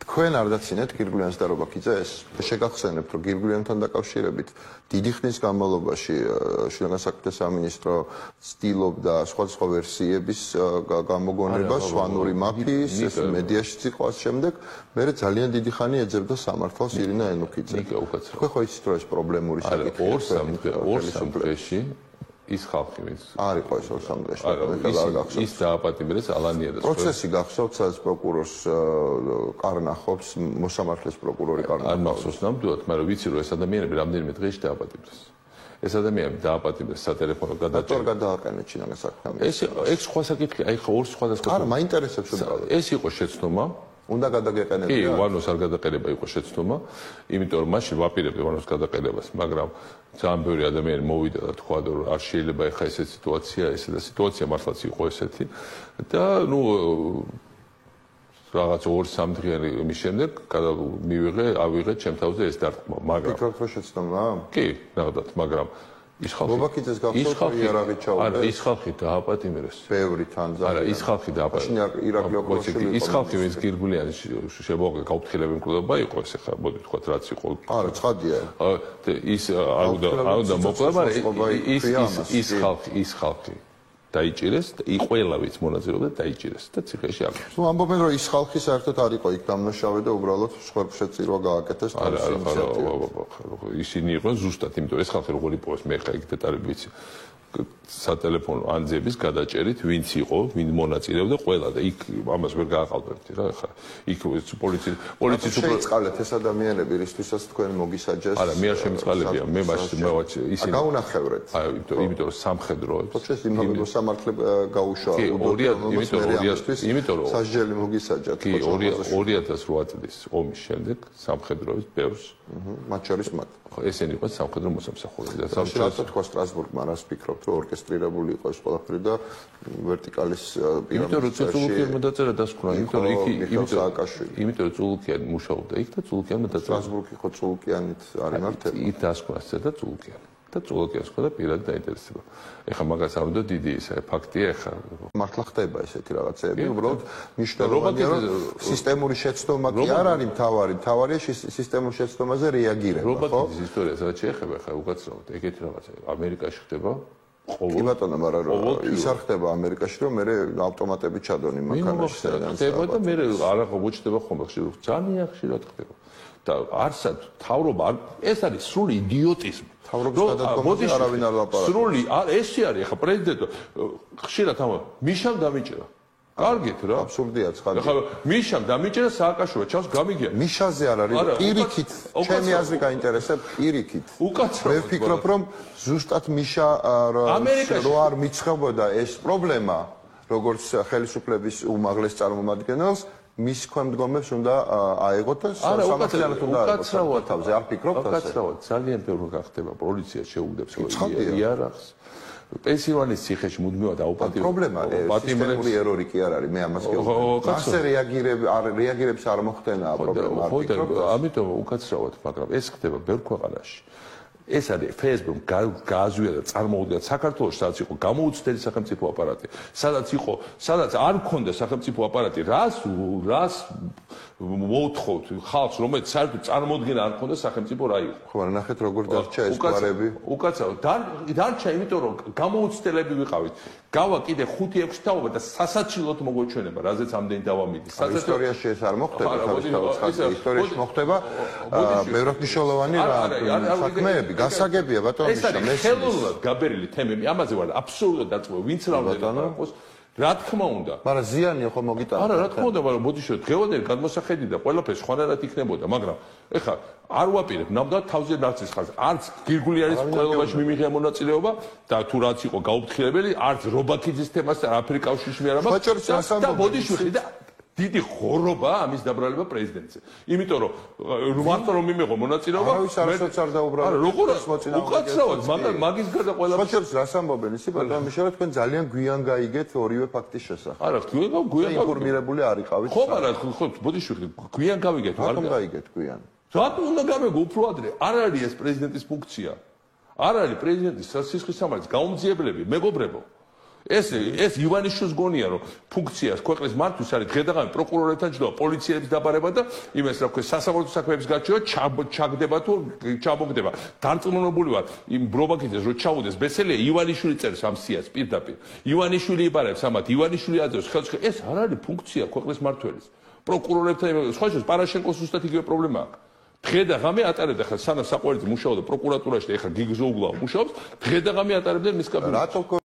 თქვენ არ დაცინეთ გირგვლიანს და რობაქიძეს? შეგახსენებთ, რომ გირგვლიანთან დაკავშირებით დიდი ხნის განმავლობაში შინაგან საქმეთა სამინისტრო ცდილობდა სხვადასხვა ვერსიების გამოგონებას, სვანური მაფიის, მედიაში იყო ამ შემდეგ, მერე ძალიან დიდი ხანი ეძებდა სამართალს ირინა ენუქიძე. თქვენ ხო იცით, რომ ეს პრობლემური საკითხია? ორ სამთეში ის ხალხი ვინც არ იყო ეს 2-3 დღეში ის დააპატიმრეს ალანიადას პროცესი გახსოვთ სადაც პროკურორს კარნახობს მოსამართლეს პროკურორი კარნახობს არ მახსოვს ნამდვილად მაგრამ ვიცი რომ ეს ადამიანები რამდენიმე დღეში დააპატიმრეს ეს ადამიანები დააპატიმრეს სატელეფონო გადაჭრით რატომ გადააყენეთ შინაგან საქმეთა ეს სხვა საკითხი აი ხო ორ სხვადასხვა არა მაინტერესებს უბრალოდ ეს იყო შეცდომა უნდა გადაგეყენებინა. კი, ვანოს არ გადაყენება იყო შეცდომა, იმიტომ რომ მაშინ ვაპირებდი ვანოს გადაყენებას, მაგრამ ძალიან ბევრი ადამიანი მოვიდა და თქვა, რომ არ შეიძლება ეხა ესეთი სიტუაცია, და სიტუაცია მართლაც იყო ესეთი და ნუ რაღაც 2-3 დღიანი იმის შემდეგ ავიღე ჩემ თავზე ეს დარტყმა, მაგრამ ფიქრობთ რომ შეცდომა? კი, ნახდათ, მაგრამ ის ხალხი რობაქიძეს გახსოვთ იარაღით ჩაუდგა? არა, ის ხალხი დააპატიმრეს. ბევრი თან ძალიან. არა, ის ხალხი დააპატიმრეს. ირაკლი ოქროშვილი ის ხალხი ვინც გირგვლიანის შემოღე გაუფრთხილებული მკვლელობა იყო ეს ხა მოდი თქვა რაც იყო. არა, ცხადია. ის არ უნდა მოკლა, მაგრამ ის ხალხი დაიჭირეს და ყველა ვინც მონაწილეობდა დაიჭირეს და ციხეში აღარ. ნუ ამბობენ რომ ის ხალხი საერთოდ არ იყო იქ დამნაშავე და უბრალოდ შეწირვა გააკეთეს თავის ინიციატივით. ისინი იყვნენ ზუსტად, იმიტომ ეს ხალხი როგორ იპოვეს მე ხა იქ დეტალები ვიცი. სატელეფონო ანძების გადაჭერით ვინც იყო, ვინ მონაწილეობდა ყველა და იქ ამას ვერ გააყალბებთ რა ხა. იქ პოლიციის შეიწყალეთ ეს ადამიანები, რისთვისაც თქვენ მოგისაჯეს. არა, მე არ შემიწყალებია, მე მაშინ მოვაჩი ისინი. გაუნახევრეთ. აი, იმიტომ რომ სამხედრო პროცესი იმავე სამართლე გაუშვა. იმიტომ რომ სასჯელი მოგისაჯათ. კი, 2008 წლის ომის შემდეგ სამხედროების ბევრს. მათ შორის მათ. ესენი იყო სამხედრო მოსამსახურეები და სამხედრო თქვა სტრასბურგმა რას ფიქრობთ რომ ორკესტრირებული იყო ეს ყველაფერი და ვერტიკალის პირამიდის იმიტომ რომ წულუკიანმა დაწერა დასკვნა იმიტომ რომ წულუკიანი მუშაობდა იქ და წულუკიანმა დაწერა სტრასბურგი ხო წულუკიანით არის მართები იქ დასკვნა წერდა წულუკიანი და წულუკიანს ხო და პირად დაინტერესება ეხლა მაგას არ უნდა დიდი ისა ფაქტია ეხლა მართლა ხდება ესეთი რაღაცეები უბრალოდ მნიშვნელოვანია რომ სისტემური შეცდომა კი არ არის მთავარია სისტემურ შეცდომაზე რეაგირება ხო რობოტის ისტორიას რაც შეეხება ეხლა უკაცრავად ეგეთი რაღაცა ამერიკაში ხდება კი ბატონო, მაგრამ ის არ ხდება ამერიკაში, რომ მე ავტომატები ჩადონი მანქანაში. ხდება და მე არა მოჩდება ხოლმე ხშირად. ძალიან ხშირად ხდება. და არსად თავრობა ეს არის სრული იდიოტიზმი. თავრობის გადადგომაზე არავინ არ ლაპარაკობს. სრული ესე არის ახლა პრეზიდენტო ხშირად ამ მიშამ დამიჭერა. კარგით რა. აბსურდია ცხადია. ახლა მიშამ დამიჭერა სააკაშოვა ჩავს გამიგია. მიშაზე არ არის. პირიქით, ჩემი აზრი გაინტერესებს პირიქით. უკაცრავად. მე ვფიქრობ რომ ზუსტად მიშა რო არ მიცხებოდა ეს პრობლემა, როგორც ხელისუფლების უმაღლეს წარმომადგენელს მის ქვემდგომებს უნდა აეღოთ და სამართლიანად უნდა უკაცრავად თავზე არ ფიქრობთ ასე. უკაცრავად ძალიან ბევრი გახდება პოლიცია შეუგდებს იარაღს. პენსილვანიის ციხეში მუდმივად აუპატიმრებს. პრობლემა სისტემური ერორი კი არ არის, მე ამას გეუბნები. მასე რეაგირებს არ მოხდენა პრობლემა. ამიტომ უკაცრავად, მაგრამ ეს ხდება ბევრ ქვეყანაში. ეს არის Facebook გააზვია და წარმოუდგა საქართველოს სადაც იყო გამოუცდელი სახელმწიფო აპარატი. სადაც არ მქონდა სახელმწიფო აპარატი, რას მოუთხოთ ხალხს, რომელიც საერთოდ წარმოუდგენა არ მქონდა სახელმწიფო რა იყო. ხო, ნახეთ როგორ დარჩა ეს გვარები. უკაცრავად დარჩა, იმიტომ რომ გამოუცდელები ვიყავით. გავა კიდე 5-6 თაობა და სასაცილოდ მოგოჩვენება, რაზეც ამდენი დავა მიდის. ისტორიაში ეს არ მოხდება, ისტორიაში მოხდება ბევრად მნიშვნელოვანი საქმეები. გასაგებია ბატონო ეს ხელოვნურად გაბერილი თემები ამაზე ვარ აბსოლუტურად დაწყვეტ ვინც რა უნდა იყოს რა თქმა უნდა მაგრამ ზიანია ხო მოგიტანა არა რა თქმა უნდა მაგრამ ბოდიშო დღევანდელი გადმოსახედი და ყველაფერი სხვანაირად იქნებოდა მაგრამ ეხლა არ ვაპირებ ნამდვილად თავზე ნაცის ხალხს არც გირგვლიანის ყველობაში მიმიღია მონაწილეობა და თუ რაც იყო გაუფრთხილებელი არც რობაქიძის თემას და აფრიკავშირში მე არა მაქვს და ბოდიშო ხედა დიდი ხორობა ამის დაბრალება პრეზიდენტზე. იმიტომ რომ მარტო რომ მიმეღო მონაწილეობა, არავის არასოც არ დაუბრალდა. არა, როგორ უკაცრავად, მაგრამ მაგის გარდა ყველა ხოჭებს რას ამბობენ ისი ბატონო მიშა თქვენ ძალიან გვიან გაიგეთ ორივე ფაქტის შესახებ. არა, გვიან ინფორმირებული არ იყავით. ხო, არა, ხო, ბოდიშვი, გვიან გავიგეთ, არ გაიგეთ გვიან. რატომ უნდა გამეგო უფრო ადრე? არ არის ეს პრეზიდენტის ფუნქცია. არ არის პრეზიდენტის სასისხლის სამართლის გაუმძიებლები, მეგობრებო. ეს ივანიშვილს გონია რომ ფუნქციას ქვეყნის მართვის არის დღე-დღე პროკურორებთან ჯდომა, პოლიციების დაბარება და იმას რა ქვია სასამართლო საქმეების გარჩევა ჩაგდება თუ ჩამოგდება. დარწმუნებული ვარ იმ ბრობაკიძეს რომ ჩაუდეს ბესელია ივანიშვილი წერს ამ სიას პირდაპირ. ივანიშვილი იბარებს ამათ, ივანიშვილი აძლევს ხელს. ეს არ არის ფუნქცია ქვეყნის მმართველის. პროკურორებთან სხვა შორის პარაშენკოს ზუსტად იგივე პრობლემა აქვს. დღე და ღამე ატარებდა ხა სანამ საყვარელი მუშაობდა პროკურატურაში და ეხლა გიგზოუგლაო მუშაობს დღე და ღამე ატარებდნენ მის კაბინეტში.